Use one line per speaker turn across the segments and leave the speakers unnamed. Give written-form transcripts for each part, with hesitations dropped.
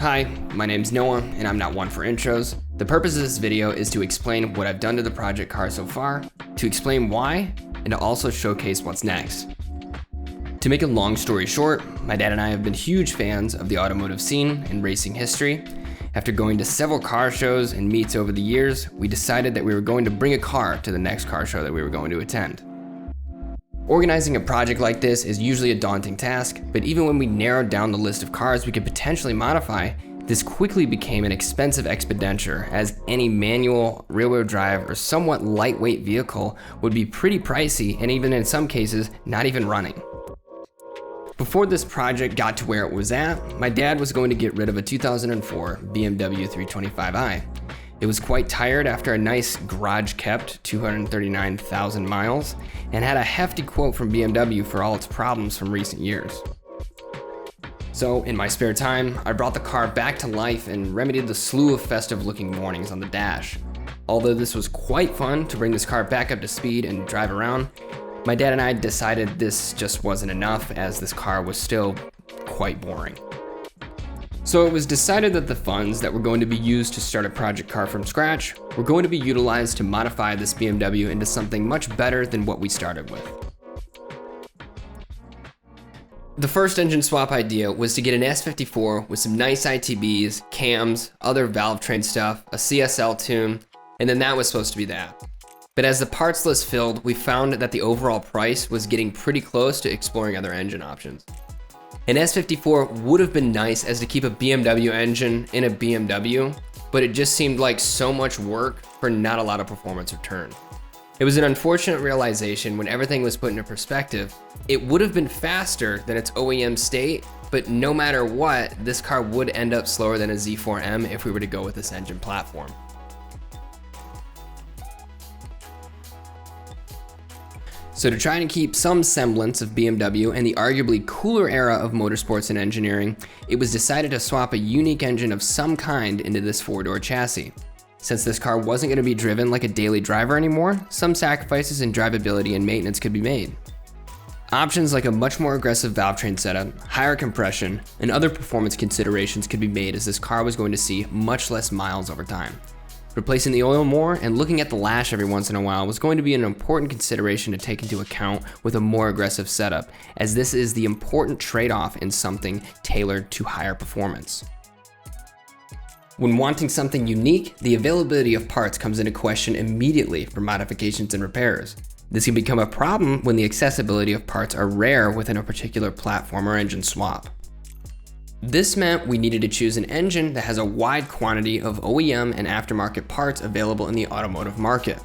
Hi, my name's Noah, and I'm not one for intros. The purpose of this video is to explain what I've done to the project car so far, to explain why, and to also showcase what's next. To make a long story short, my dad and I have been huge fans of the automotive scene and racing history. After going to several car shows and meets over the years, we decided that we were going to bring a car to the next car show that we were going to attend. Organizing a project like this is usually a daunting task, but even when we narrowed down the list of cars we could potentially modify, this quickly became an expensive expenditure, as any manual, rear-wheel drive, or somewhat lightweight vehicle would be pretty pricey and even in some cases, not even running. Before this project got to where it was at, my dad was going to get rid of a 2004 BMW 325i. It was quite tired after a nice garage-kept 239,000 miles and had a hefty quote from BMW for all its problems from recent years. So, in my spare time, I brought the car back to life and remedied the slew of festive-looking warnings on the dash. Although this was quite fun to bring this car back up to speed and drive around, my dad and I decided this just wasn't enough, as this car was still quite boring. So it was decided that the funds that were going to be used to start a project car from scratch were going to be utilized to modify this BMW into something much better than what we started with. The first engine swap idea was to get an S54 with some nice ITBs, cams, other valve train stuff, a CSL tune, and then that was supposed to be that. But as the parts list filled, we found that the overall price was getting pretty close to exploring other engine options. An S54 would have been nice as to keep a BMW engine in a BMW, but it just seemed like so much work for not a lot of performance return. It was an unfortunate realization when everything was put into perspective. It would have been faster than its OEM state, but no matter what, this car would end up slower than a Z4M if we were to go with this engine platform. So to try and keep some semblance of BMW and the arguably cooler era of motorsports and engineering, it was decided to swap a unique engine of some kind into this four-door chassis. Since this car wasn't going to be driven like a daily driver anymore, some sacrifices in drivability and maintenance could be made. Options like a much more aggressive valve train setup, higher compression, and other performance considerations could be made, as this car was going to see much less miles over time. Replacing the oil more and looking at the lash every once in a while was going to be an important consideration to take into account with a more aggressive setup, as this is the important trade-off in something tailored to higher performance. When wanting something unique, the availability of parts comes into question immediately for modifications and repairs. This can become a problem when the accessibility of parts are rare within a particular platform or engine swap. This meant we needed to choose an engine that has a wide quantity of OEM and aftermarket parts available in the automotive market.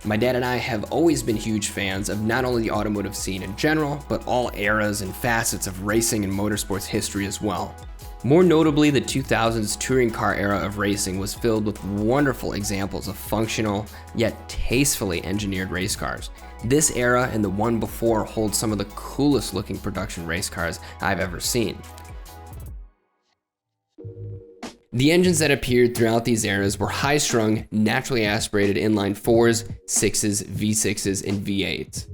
My dad and I have always been huge fans of not only the automotive scene in general, but all eras and facets of racing and motorsports history as well. More notably, the 2000s touring car era of racing was filled with wonderful examples of functional, yet tastefully engineered race cars. This era and the one before hold some of the coolest looking production race cars I've ever seen. The engines that appeared throughout these eras were high-strung, naturally aspirated inline 4s, 6s, V6s, and V8s.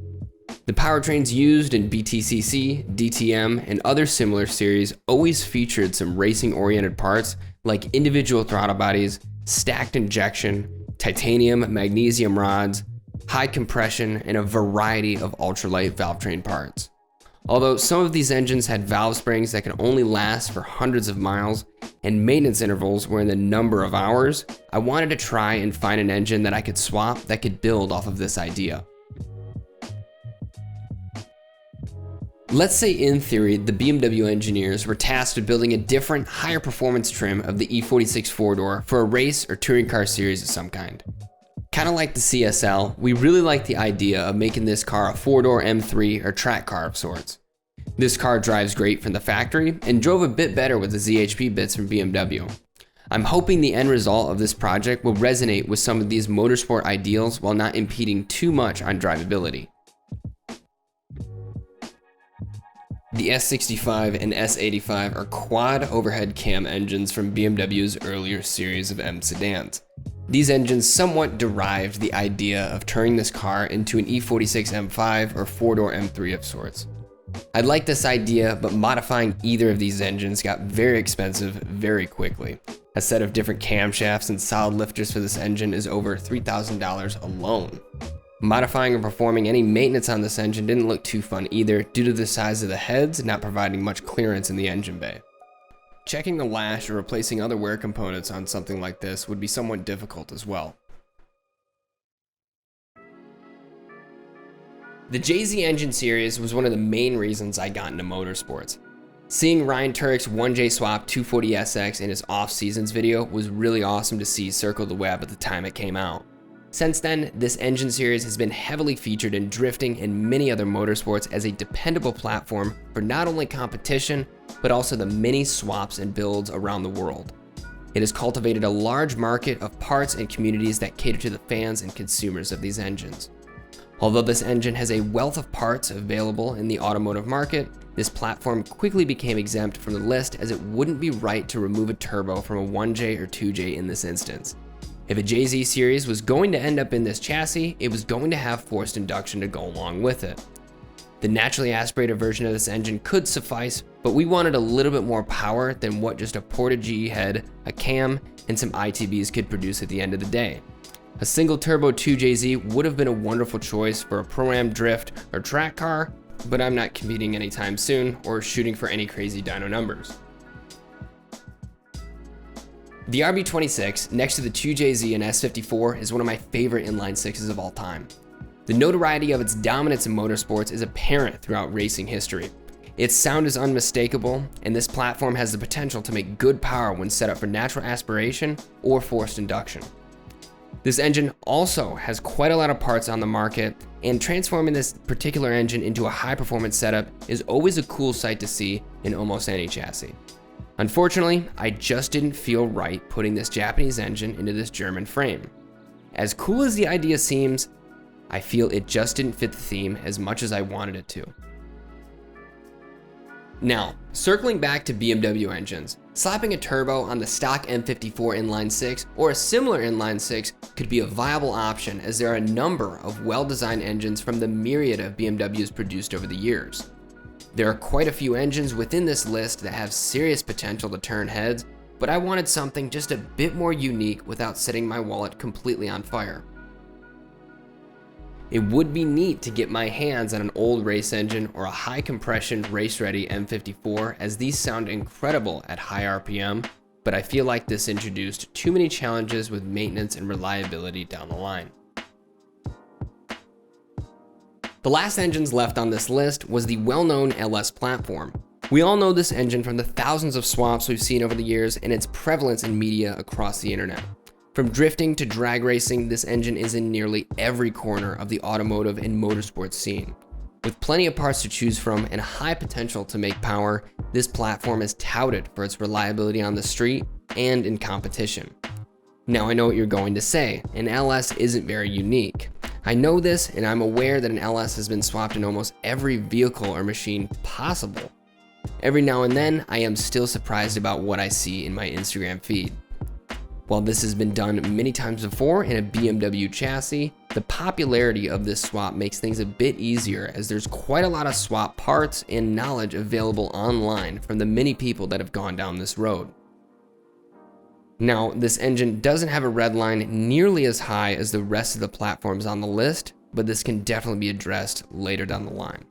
The powertrains used in BTCC, DTM, and other similar series always featured some racing-oriented parts like individual throttle bodies, stacked injection, titanium, magnesium rods, high compression, and a variety of ultralight valve train parts. Although some of these engines had valve springs that could only last for hundreds of miles and maintenance intervals were in the number of hours, I wanted to try and find an engine that I could swap that could build off of this idea. Let's say in theory, the BMW engineers were tasked with building a different, higher performance trim of the E46 four-door for a race or touring car series of some kind. Kind of like the CSL, we really like the idea of making this car a four-door M3 or track car of sorts. This car drives great from the factory and drove a bit better with the ZHP bits from BMW. I'm hoping the end result of this project will resonate with some of these motorsport ideals while not impeding too much on drivability. The S65 and S85 are quad overhead cam engines from BMW's earlier series of M sedans. These engines somewhat derived the idea of turning this car into an E46 M5 or four-door M3 of sorts. I like this idea, but modifying either of these engines got very expensive very quickly. A set of different camshafts and solid lifters for this engine is over $3,000 alone. Modifying or performing any maintenance on this engine didn't look too fun either due to the size of the heads not providing much clearance in the engine bay. Checking the lash or replacing other wear components on something like this would be somewhat difficult as well. The JZ engine series was one of the main reasons I got into motorsports. Seeing Ryan Turek's 1J Swap 240SX in his off-seasons video was really awesome to see circle the web at the time it came out. Since then, this engine series has been heavily featured in drifting and many other motorsports as a dependable platform for not only competition, but also the many swaps and builds around the world. It has cultivated a large market of parts and communities that cater to the fans and consumers of these engines. Although this engine has a wealth of parts available in the automotive market, this platform quickly became exempt from the list as it wouldn't be right to remove a turbo from a 1J or 2J in this instance. If a JZ series was going to end up in this chassis, it was going to have forced induction to go along with it. The naturally aspirated version of this engine could suffice, but we wanted a little bit more power than what just a ported GE head, a cam, and some ITBs could produce at the end of the day. A single turbo 2JZ would have been a wonderful choice for a Pro-Am drift or track car, but I'm not competing anytime soon or shooting for any crazy dyno numbers. The RB26 next to the 2JZ and S54 is one of my favorite inline sixes of all time. The notoriety of its dominance in motorsports is apparent throughout racing history. Its sound is unmistakable, and this platform has the potential to make good power when set up for natural aspiration or forced induction. This engine also has quite a lot of parts on the market, and transforming this particular engine into a high-performance setup is always a cool sight to see in almost any chassis. Unfortunately, I just didn't feel right putting this Japanese engine into this German frame. As cool as the idea seems, I feel it just didn't fit the theme as much as I wanted it to. Now, circling back to BMW engines, slapping a turbo on the stock M54 inline 6 or a similar inline 6 could be a viable option, as there are a number of well-designed engines from the myriad of BMWs produced over the years. There are quite a few engines within this list that have serious potential to turn heads, but I wanted something just a bit more unique without setting my wallet completely on fire. It would be neat to get my hands on an old race engine or a high compression race ready M54, as these sound incredible at high RPM, but I feel like this introduced too many challenges with maintenance and reliability down the line. The last engines left on this list was the well-known LS platform. We all know this engine from the thousands of swaps we've seen over the years and its prevalence in media across the internet. From drifting to drag racing, this engine is in nearly every corner of the automotive and motorsports scene. With plenty of parts to choose from and high potential to make power, this platform is touted for its reliability on the street and in competition. Now I know what you're going to say, an LS isn't very unique. I know this, and I'm aware that an LS has been swapped in almost every vehicle or machine possible. Every now and then, I am still surprised about what I see in my Instagram feed. While this has been done many times before in a BMW chassis, the popularity of this swap makes things a bit easier, as there's quite a lot of swap parts and knowledge available online from the many people that have gone down this road. Now, this engine doesn't have a red line nearly as high as the rest of the platforms on the list, but this can definitely be addressed later down the line.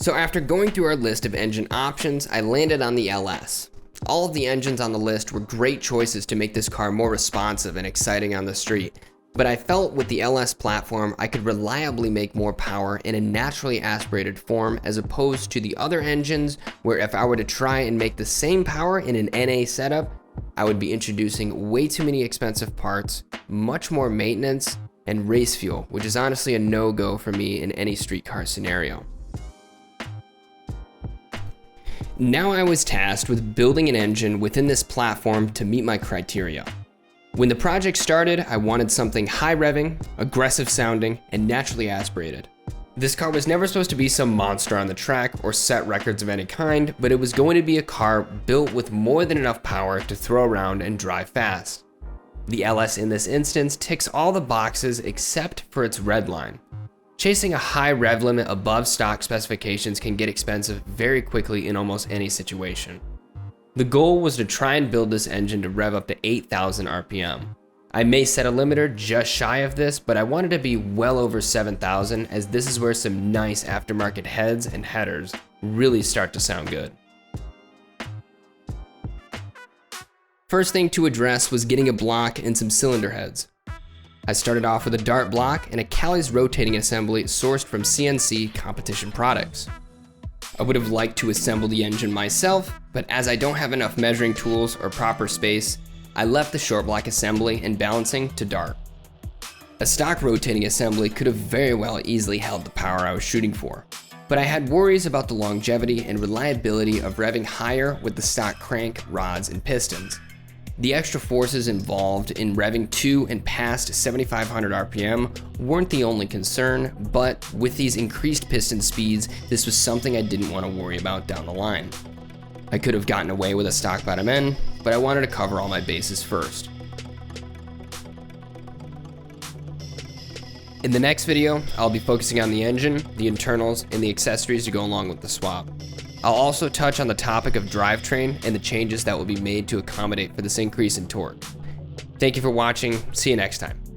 So after going through our list of engine options, I landed on the LS. All of the engines on the list were great choices to make this car more responsive and exciting on the street, but I felt with the LS platform I could reliably make more power in a naturally aspirated form, as opposed to the other engines where if I were to try and make the same power in an NA setup, I would be introducing way too many expensive parts, much more maintenance, and race fuel, which is honestly a no-go for me in any street car scenario. Now I was tasked with building an engine within this platform to meet my criteria. When the project started, I wanted something high revving, aggressive sounding, and naturally aspirated. This car was never supposed to be some monster on the track or set records of any kind, but it was going to be a car built with more than enough power to throw around and drive fast. The LS in this instance ticks all the boxes except for its red line. Chasing a high rev limit above stock specifications can get expensive very quickly in almost any situation. The goal was to try and build this engine to rev up to 8,000 RPM. I may set a limiter just shy of this, but I wanted to be well over 7,000 as this is where some nice aftermarket heads and headers really start to sound good. First thing to address was getting a block and some cylinder heads. I started off with a dart block and a Cali's rotating assembly sourced from CNC Competition Products. I would have liked to assemble the engine myself, but as I don't have enough measuring tools or proper space, I left the short block assembly and balancing to dart. A stock rotating assembly could have very well easily held the power I was shooting for, but I had worries about the longevity and reliability of revving higher with the stock crank, rods, and pistons. The extra forces involved in revving to and past 7,500 RPM weren't the only concern, but with these increased piston speeds, this was something I didn't want to worry about down the line. I could have gotten away with a stock bottom end, but I wanted to cover all my bases first. In the next video, I'll be focusing on the engine, the internals, and the accessories to go along with the swap. I'll also touch on the topic of drivetrain and the changes that will be made to accommodate for this increase in torque. Thank you for watching. See you next time.